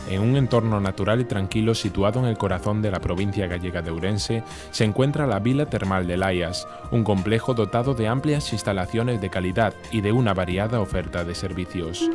En un entorno natural y tranquilo situado en el corazón de la provincia gallega de Ourense, se encuentra la Vila Termal de Laias, un complejo dotado de amplias instalaciones de calidad y de una variada oferta de servicios.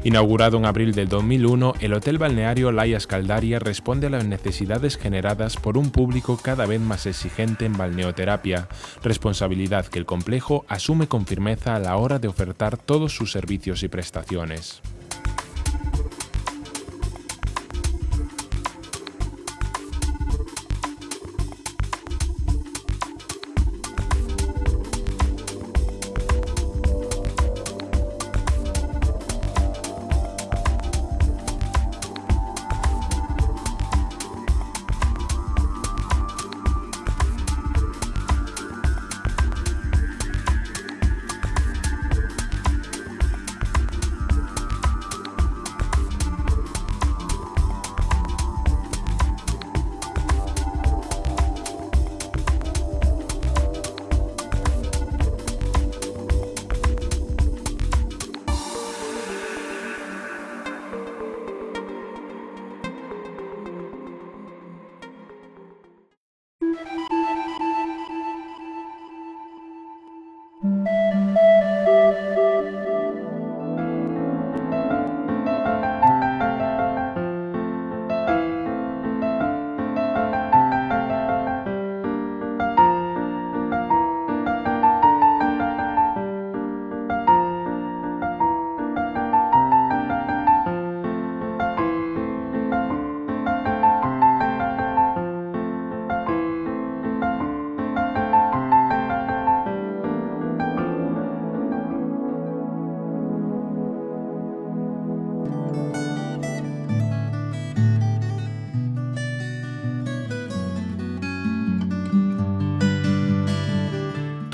Inaugurado en abril del 2001, el Hotel Balneario Laias Caldaria responde a las necesidades generadas por un público cada vez más exigente en balneoterapia, responsabilidad que el complejo asume con firmeza a la hora de ofertar todos sus servicios y prestaciones.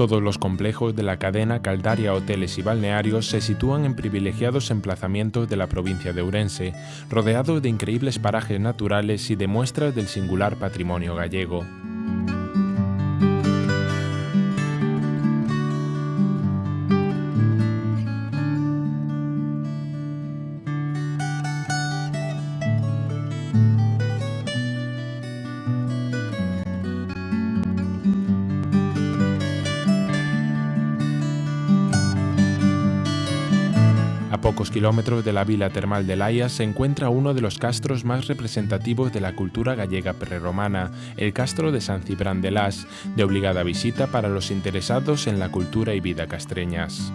Todos los complejos de la cadena Caldaria Hoteles y Balnearios se sitúan en privilegiados emplazamientos de la provincia de Ourense, rodeados de increíbles parajes naturales y de muestras del singular patrimonio gallego. A pocos kilómetros de la vila termal de Laias se encuentra uno de los castros más representativos de la cultura gallega prerromana, el castro de San Cibrán de Las, de obligada visita para los interesados en la cultura y vida castreñas.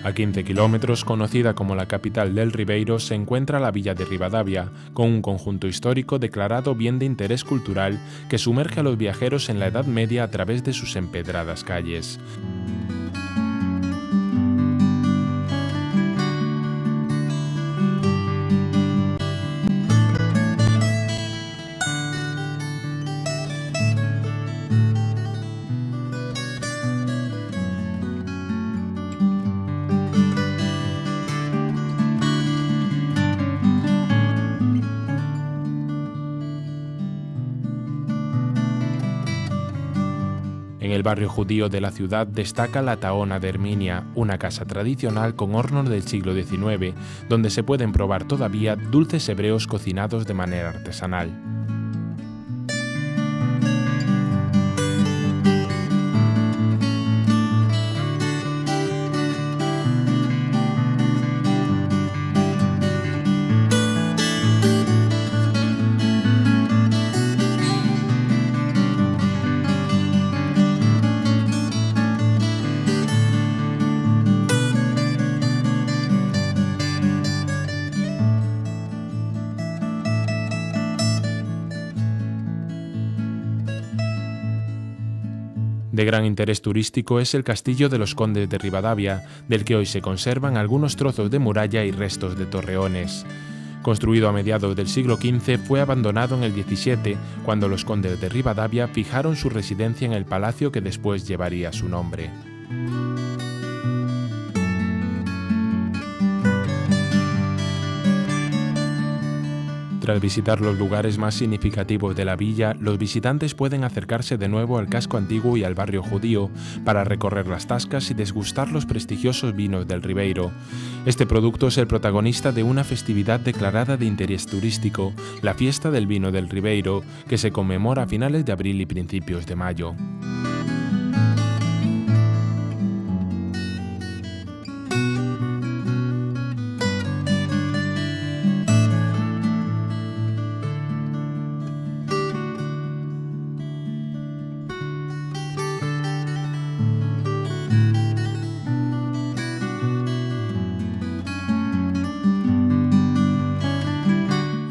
A 15 kilómetros, conocida como la capital del Ribeiro, se encuentra la villa de Ribadavia, con un conjunto histórico declarado bien de interés cultural que sumerge a los viajeros en la Edad Media a través de sus empedradas calles. En el barrio judío de la ciudad destaca la Taona de Herminia, una casa tradicional con hornos del siglo XIX, donde se pueden probar todavía dulces hebreos cocinados de manera artesanal. De gran interés turístico es el castillo de los Condes de Ribadavia, del que hoy se conservan algunos trozos de muralla y restos de torreones. Construido a mediados del siglo XV, fue abandonado en el XVII, cuando los Condes de Ribadavia fijaron su residencia en el palacio que después llevaría su nombre. Tras visitar los lugares más significativos de la villa, los visitantes pueden acercarse de nuevo al casco antiguo y al barrio judío para recorrer las tascas y degustar los prestigiosos vinos del Ribeiro. Este producto es el protagonista de una festividad declarada de interés turístico, la Fiesta del Vino del Ribeiro, que se conmemora a finales de abril y principios de mayo.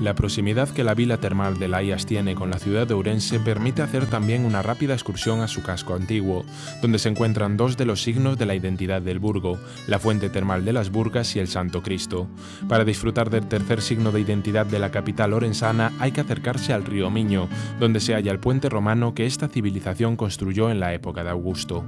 La proximidad que la vila termal de Laias tiene con la ciudad de Ourense permite hacer también una rápida excursión a su casco antiguo, donde se encuentran dos de los signos de la identidad del burgo, la fuente termal de las Burgas y el Santo Cristo. Para disfrutar del tercer signo de identidad de la capital orensana hay que acercarse al río Miño, donde se halla el puente romano que esta civilización construyó en la época de Augusto.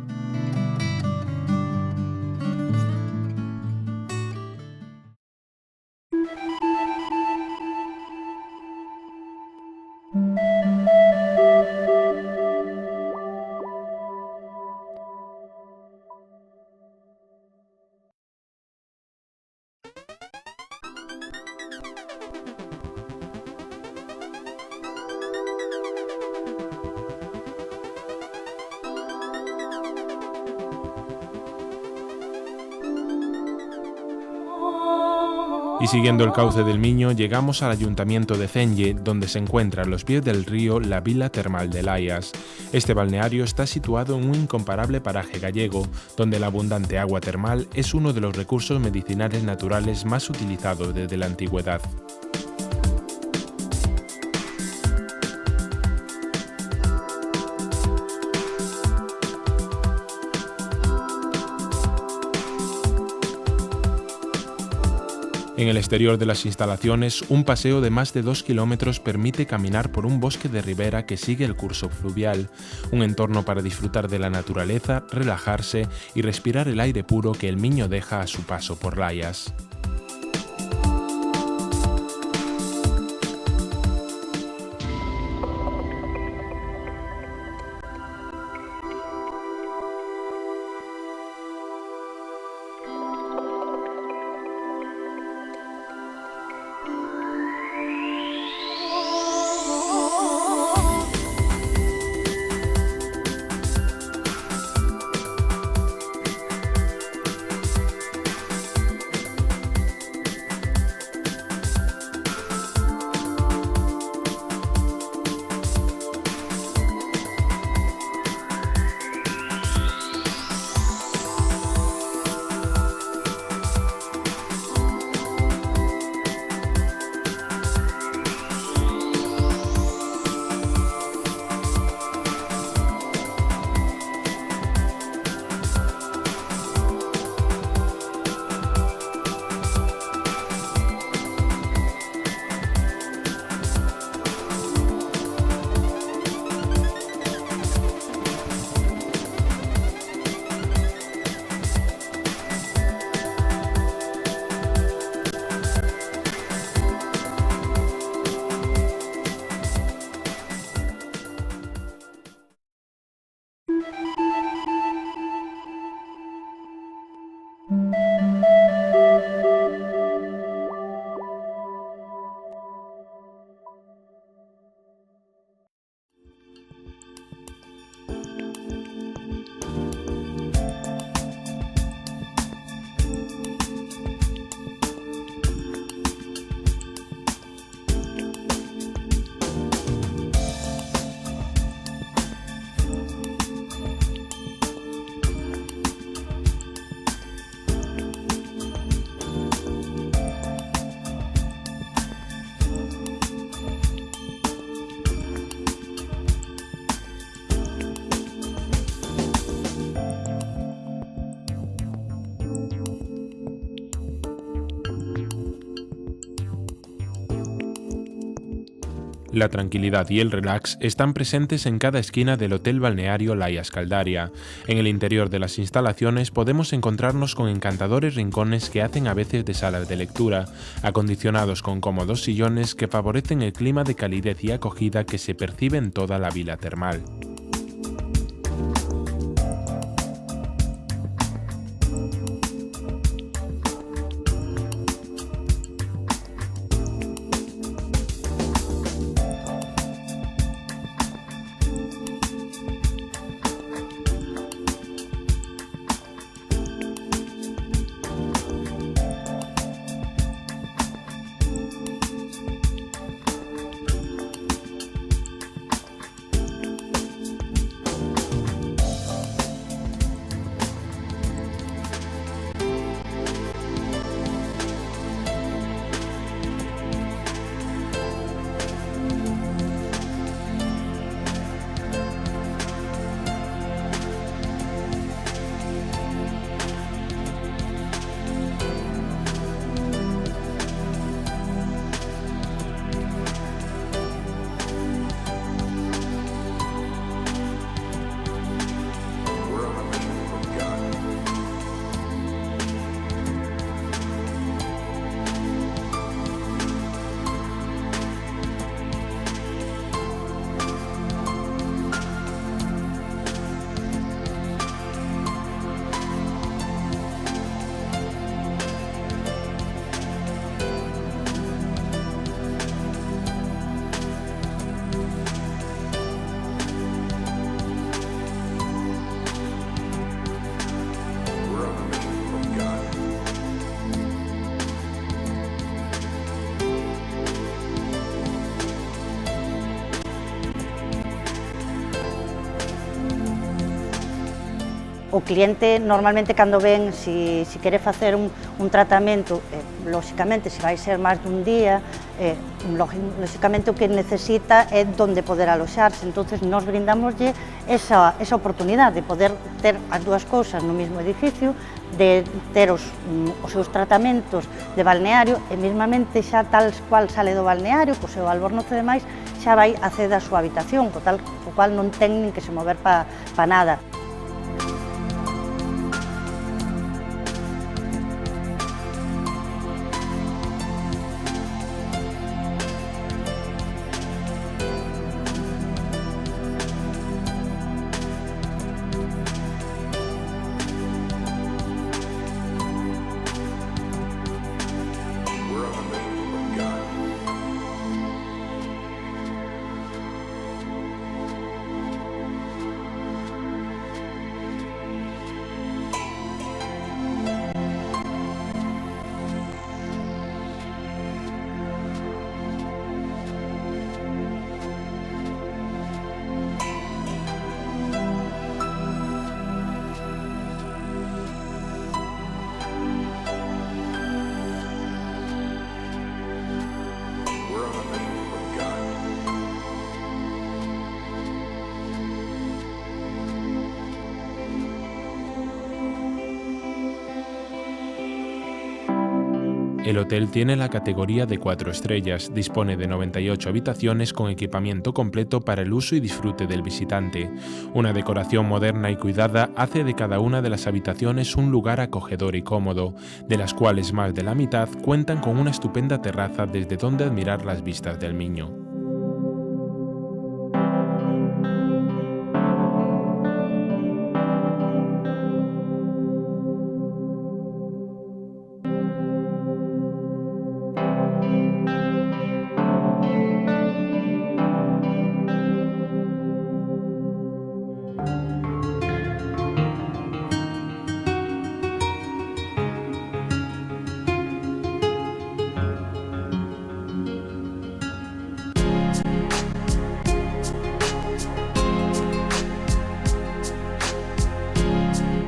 Y siguiendo el cauce del Miño, llegamos al ayuntamiento de Cenlle, donde se encuentra a los pies del río la vila termal de Laias. Este balneario está situado en un incomparable paraje gallego, donde la abundante agua termal es uno de los recursos medicinales naturales más utilizados desde la antigüedad. En el exterior de las instalaciones, un paseo de más de 2 kilómetros permite caminar por un bosque de ribera que sigue el curso fluvial, un entorno para disfrutar de la naturaleza, relajarse y respirar el aire puro que el Miño deja a su paso por Laias. La tranquilidad y el relax están presentes en cada esquina del Hotel Balneario Laias Caldaria. En el interior de las instalaciones podemos encontrarnos con encantadores rincones que hacen a veces de salas de lectura, acondicionados con cómodos sillones que favorecen el clima de calidez y acogida que se percibe en toda la vila termal. o cliente normalmente cando ven si quere facer un tratamento, lóxicamente se vai ser máis dun día, lóxicamente o que necesita é donde poder aloxarse, entonces nós brindamoslle esa oportunidade de poder ter as dúas cousas no mesmo edificio, de ter os seus tratamentos de balneario e mesmamente xa tal cual sale do balneario, co seu albornoz e demais, xa vai acceder a súa habitación, co cual non ten nin que se mover pa nada. El hotel tiene la categoría de 4 estrellas, dispone de 98 habitaciones con equipamiento completo para el uso y disfrute del visitante. Una decoración moderna y cuidada hace de cada una de las habitaciones un lugar acogedor y cómodo, de las cuales más de la mitad cuentan con una estupenda terraza desde donde admirar las vistas del Miño.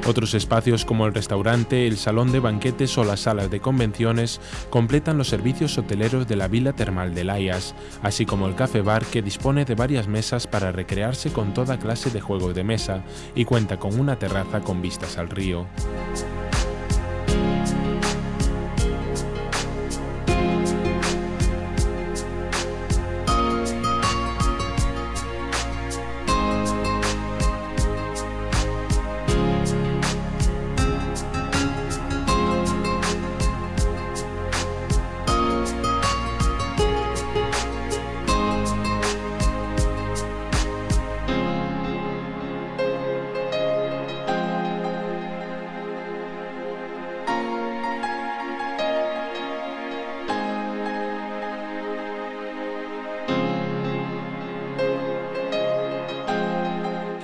Otros espacios como el restaurante, el salón de banquetes o las salas de convenciones completan los servicios hoteleros de la Vila Termal de Laias, así como el café bar que dispone de varias mesas para recrearse con toda clase de juegos de mesa y cuenta con una terraza con vistas al río.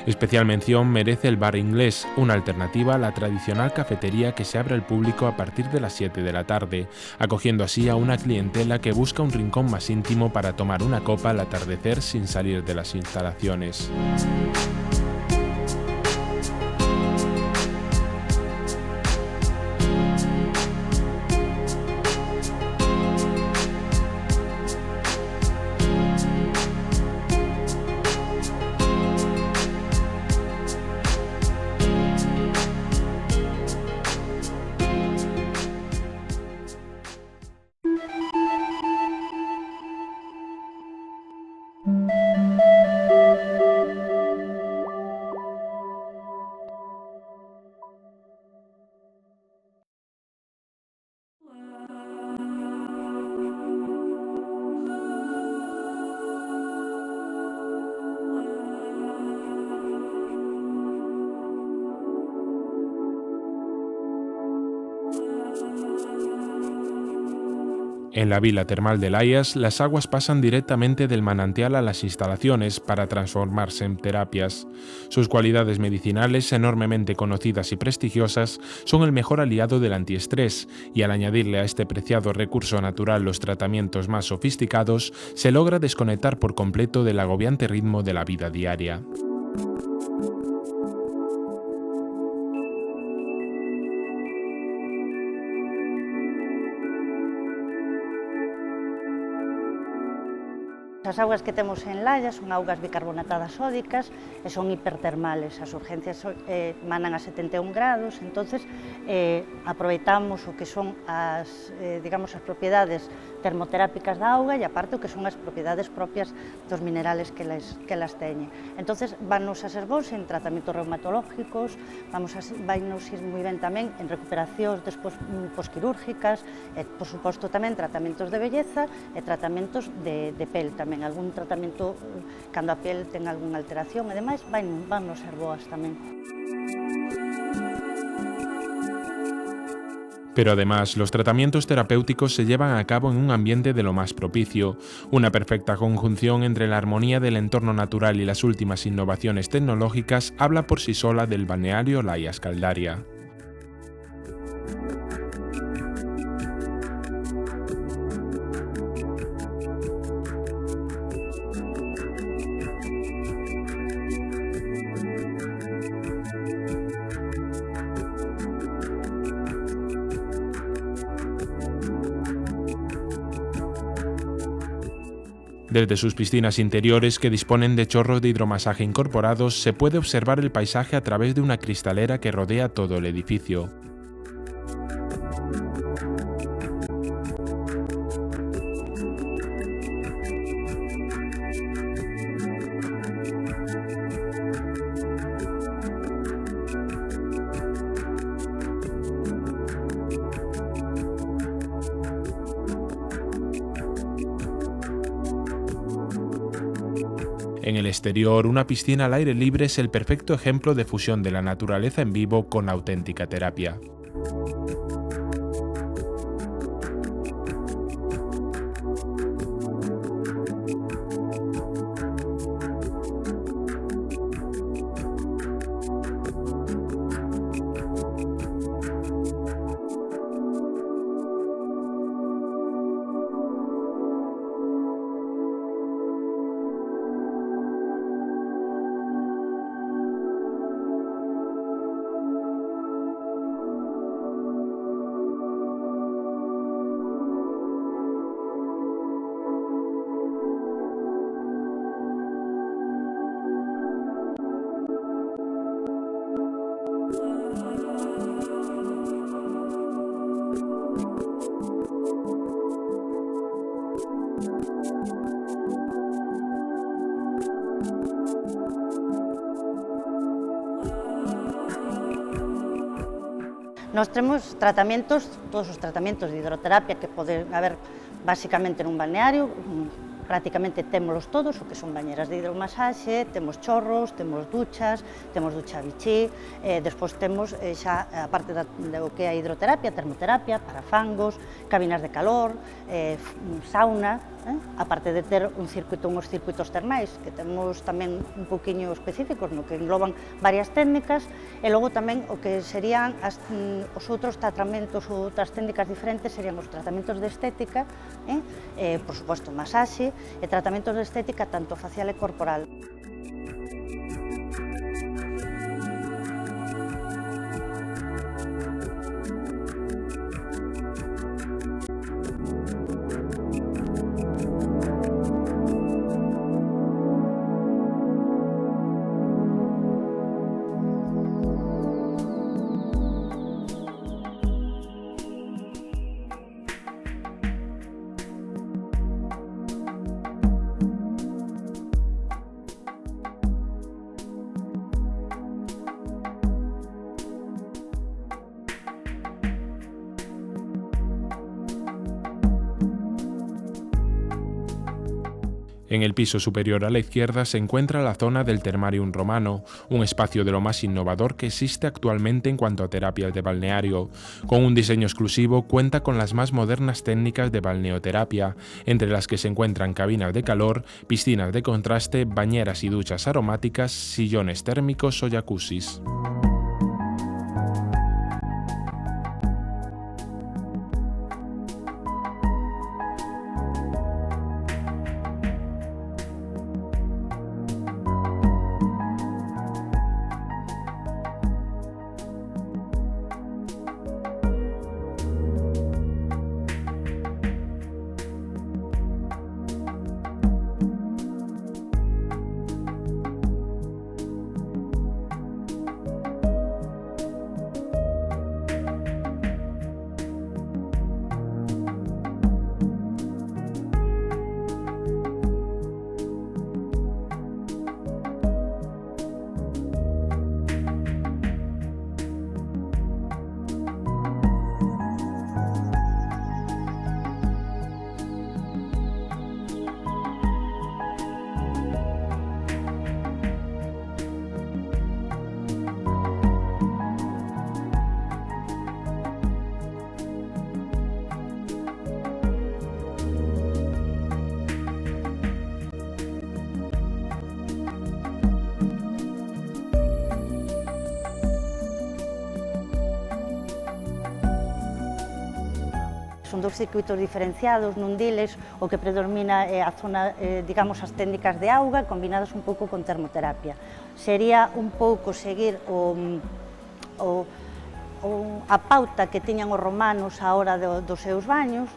Especial mención merece el Bar Inglés, una alternativa a la tradicional cafetería que se abre al público a partir de las 7 de la tarde, acogiendo así a una clientela que busca un rincón más íntimo para tomar una copa al atardecer sin salir de las instalaciones. En la Vila Termal de Laias, las aguas pasan directamente del manantial a las instalaciones para transformarse en terapias. Sus cualidades medicinales, enormemente conocidas y prestigiosas, son el mejor aliado del antiestrés, y al añadirle a este preciado recurso natural los tratamientos más sofisticados, se logra desconectar por completo del agobiante ritmo de la vida diaria. As augas que temos en Laia son augas bicarbonatadas sódicas e son hipertermales. As urgencias manan a 71 grados, entonces aproveitamos o que son as propiedades termoterápicas da auga e aparte o que son as propiedades propias dos minerales que las teñen. Entonces vannos a ser bons en tratamentos reumatológicos, vainos ir moi ben tamén en recuperacións despois posquirúrgicas, e por suposto tamén tratamentos de belleza e tratamentos de pel tamén. Algún tratamento cando a piel ten algunha alteración e demais, vannos ser boas tamén. Pero además, los tratamientos terapéuticos se llevan a cabo en un ambiente de lo más propicio, una perfecta conjunción entre la armonía del entorno natural y las últimas innovaciones tecnológicas habla por sí sola del balneario Laia Escaldaria. Desde sus piscinas interiores, que disponen de chorros de hidromasaje incorporados, se puede observar el paisaje a través de una cristalera que rodea todo el edificio. En el exterior, una piscina al aire libre es el perfecto ejemplo de fusión de la naturaleza en vivo con auténtica terapia. Nós temos tratamentos, todos os tratamentos de hidroterapia que pode haber basicamente nun balneario, prácticamente témolos todos, o que son bañeras de hidromasaxe, temos chorros, temos ducha bichí, despois temos xa a parte do que é a hidroterapia, termoterapia, para fangos, cabinas de calor, sauna, aparte de ter unhos circuitos termais, que temos tamén un poquinho específicos, no que engloban varias técnicas, e logo tamén o que serían os outros tratamentos ou outras técnicas diferentes serían os tratamentos de estética, por suposto masaxe, e tratamentos de estética tanto facial e corporal. En el piso superior a la izquierda se encuentra la zona del Thermarium Romano, un espacio de lo más innovador que existe actualmente en cuanto a terapias de balneario. Con un diseño exclusivo, cuenta con las más modernas técnicas de balneoterapia, entre las que se encuentran cabinas de calor, piscinas de contraste, bañeras y duchas aromáticas, sillones térmicos o jacuzzis. son dos circuitos diferenciados, nun deles o que predomina é a zona, digamos, as técnicas de auga combinadas un pouco con termoterapia. Sería un pouco seguir a pauta que tiñan os romanos á hora dos seus baños.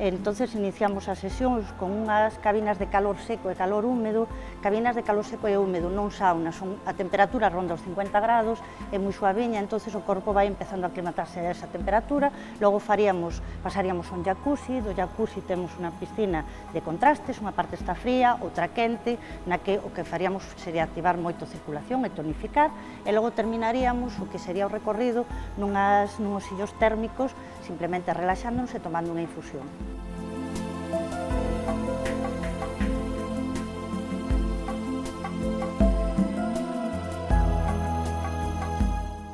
Entonces iniciamos as sesións con unhas cabinas de calor seco e calor húmedo. Cabinas de calor seco e húmedo, non saunas, a temperatura ronda os 50 grados, é moi suaviña, entonces o corpo vai empezando a aclimatarse a esa temperatura. Logo pasaríamos a un jacuzzi. Do jacuzzi temos unha piscina de contrastes, unha parte está fría, outra quente, na que o que faríamos sería activar moito a circulación e tonificar, e logo terminaríamos o que sería o recorrido nuns sillos térmicos, simplemente relaxándonos e tomando unha infusión.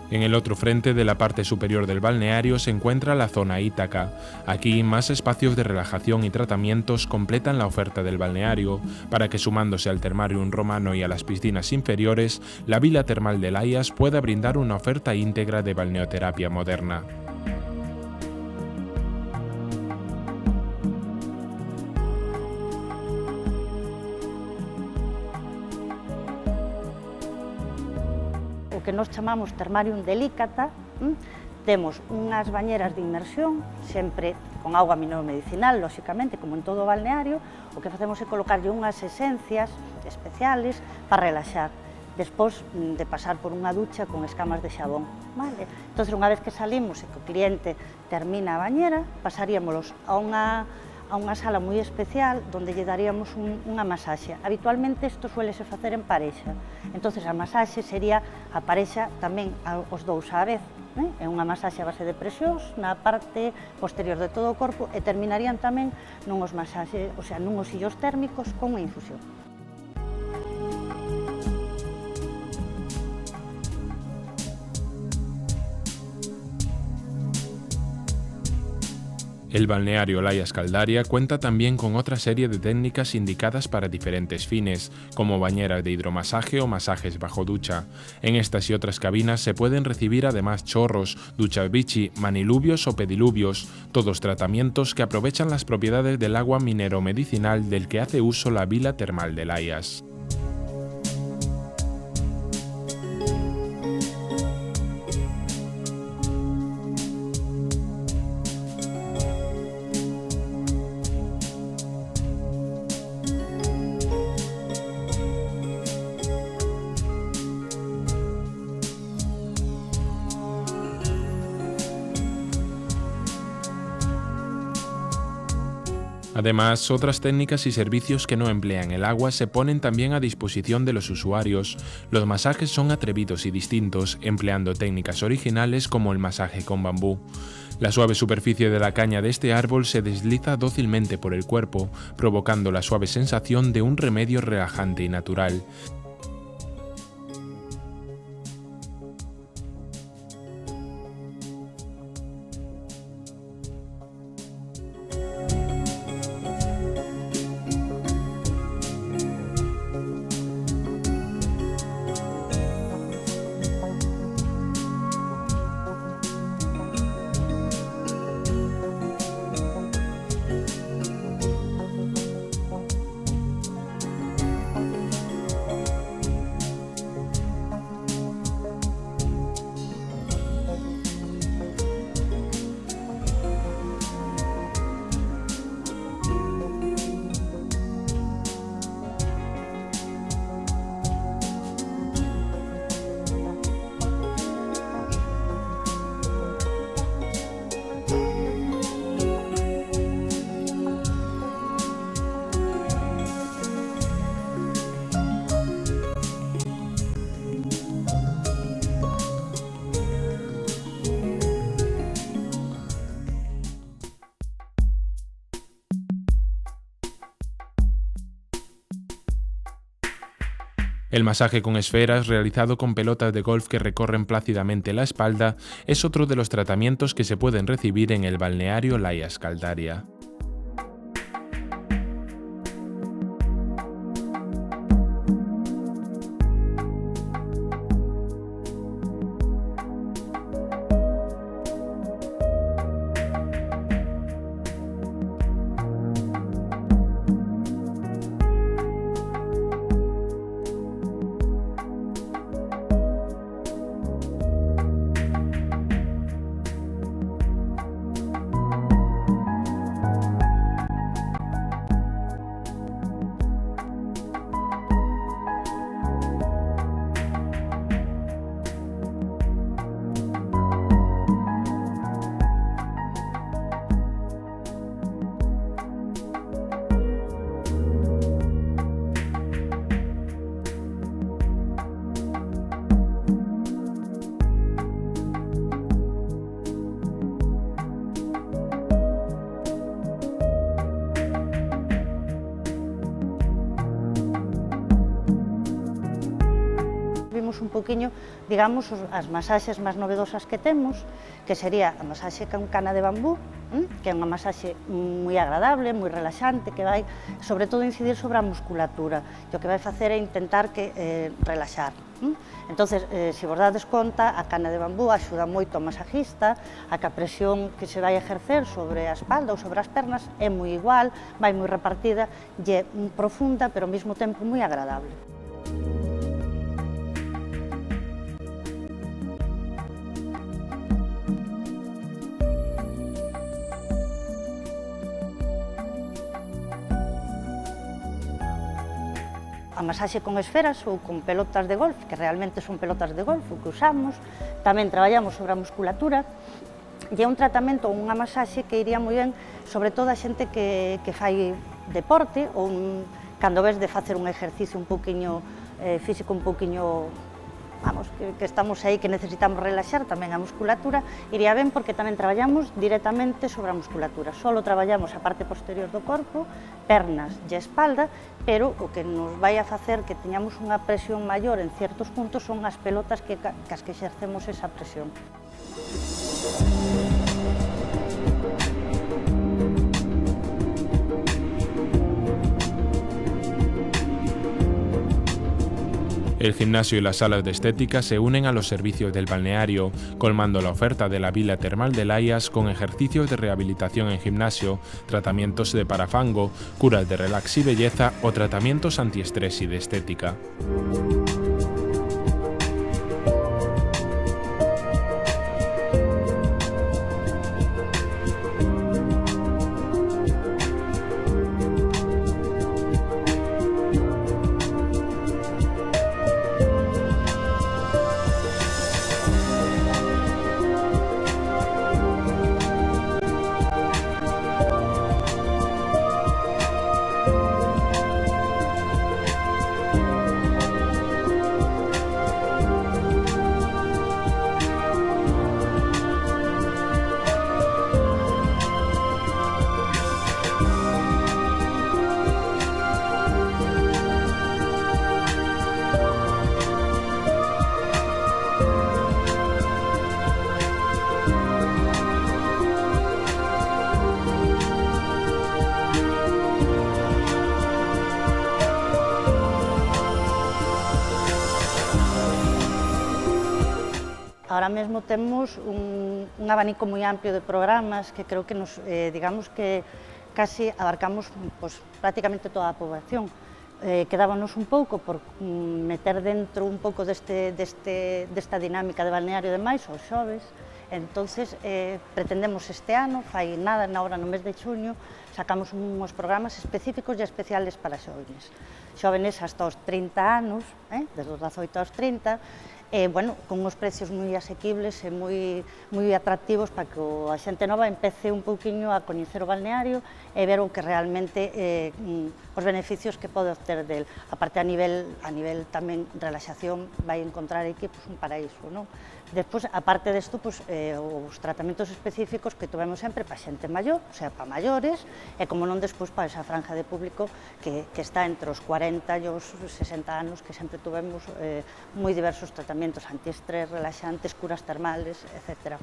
En el otro frente de la parte superior del balneario se encuentra la zona Ítaca. Aquí más espacios de relajación y tratamientos completan la oferta del balneario, para que sumándose al Termarium romano y a las piscinas inferiores, la Vila Termal de Laias pueda brindar una oferta íntegra de balneoterapia moderna. O que nós chamamos Termarium delicata, temos unhas bañeras de inmersión, sempre con auga mineromedicinal, lóxicamente, como en todo o balneario. O que facemos é colocarlle unhas esencias especiales para relaxar, despois de pasar por unha ducha con escamas de xabón. Entón, unha vez que salimos e que o cliente termina a bañera, pasaríamos a unha sala moi especial onde lle daríamos unha masaxe. Habitualmente isto suélese facer en parexa, entón a masaxe sería a parexa tamén os dous á vez. É unha masaxe a base de presións na parte posterior de todo o corpo e terminarían tamén nunhos sillos térmicos con unha infusión. El balneario Laias Caldaria cuenta también con otra serie de técnicas indicadas para diferentes fines, como bañeras de hidromasaje o masajes bajo ducha. En estas y otras cabinas se pueden recibir además chorros, duchas bichi, maniluvios o pediluvios, todos tratamientos que aprovechan las propiedades del agua mineromedicinal del que hace uso la Vila Termal de Laias. Además, otras técnicas y servicios que no emplean el agua se ponen también a disposición de los usuarios. Los masajes son atrevidos y distintos, empleando técnicas originales como el masaje con bambú. La suave superficie de la caña de este árbol se desliza dócilmente por el cuerpo, provocando la suave sensación de un remedio relajante y natural. El masaje con esferas, realizado con pelotas de golf que recorren plácidamente la espalda, es otro de los tratamientos que se pueden recibir en el balneario Laias Caldaria. un poquinho, digamos, as masaxes máis novedosas que temos, que sería a masaxe con cana de bambú, que é unha masaxe moi agradable, moi relaxante, que vai, sobre todo, incidir sobre a musculatura, e o que vai facer é intentar relaxar. Entonces, se vos dades conta, a cana de bambú axuda moito ao masajista, a que a presión que se vai exercer sobre a espalda ou sobre as pernas é moi igual, vai moi repartida, e é profunda, pero ao mesmo tempo moi agradable. A masaxe con esferas ou con pelotas de golf, que realmente son pelotas de golf o que usamos, tamén traballamos sobre a musculatura, e é un tratamento ou unha masaxe que iría moi ben sobre todo a xente que fai deporte ou cando ves de facer un exercicio un pouquiño físico, un pouquiño, vamos, que estamos aí, que necesitamos relaxar tamén a musculatura, iría ben porque tamén traballamos directamente sobre a musculatura. Solo traballamos a parte posterior do corpo, pernas e espalda, pero o que nos vai a facer que teñamos unha presión maior en certos puntos son as pelotas cas que exercemos esa presión. El gimnasio y las salas de estética se unen a los servicios del balneario, colmando la oferta de la Vila Termal de Laias con ejercicios de rehabilitación en gimnasio, tratamientos de parafango, curas de relax y belleza o tratamientos antiestrés y de estética. Ahora mesmo temos un abanico moi amplio de programas que creo que nos, digamos que casi abarcamos prácticamente toda a poboación. Quedábanos un pouco por meter dentro un pouco desta dinámica de balneario de máis aos xoves. Entonces, pretendemos este ano, fai nada, agora no mes de xuño, sacamos uns programas específicos e especiales para xóvenes. Xóvenes hasta os 30 anos, desde os 18 aos 30, con uns precios moi asequibles e moi atractivos para que a xente nova empece un pouquiño a coñecer o balneario e ver o que realmente os beneficios que pode obter del. A parte a nivel tamén relaxación vai encontrar aquí un paraíso, non? Despois, a parte desto, os tratamentos específicos que tivemos sempre para xente maior, o sea, para maiores, e como non despois para esa franja de público que está entre os 40 e os 60 anos, que sempre tivemos moi diversos tratamentos antiestrés, relaxantes, curas termales, etc.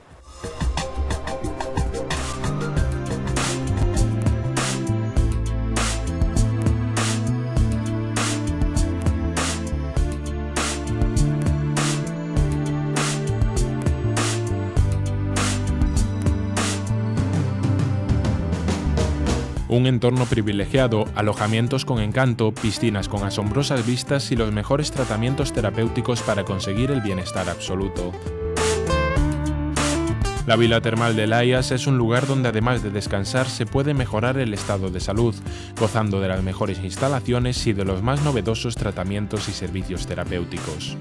Un entorno privilegiado, alojamientos con encanto, piscinas con asombrosas vistas y los mejores tratamientos terapéuticos para conseguir el bienestar absoluto. La Vila Termal de Laias es un lugar donde además de descansar se puede mejorar el estado de salud, gozando de las mejores instalaciones y de los más novedosos tratamientos y servicios terapéuticos.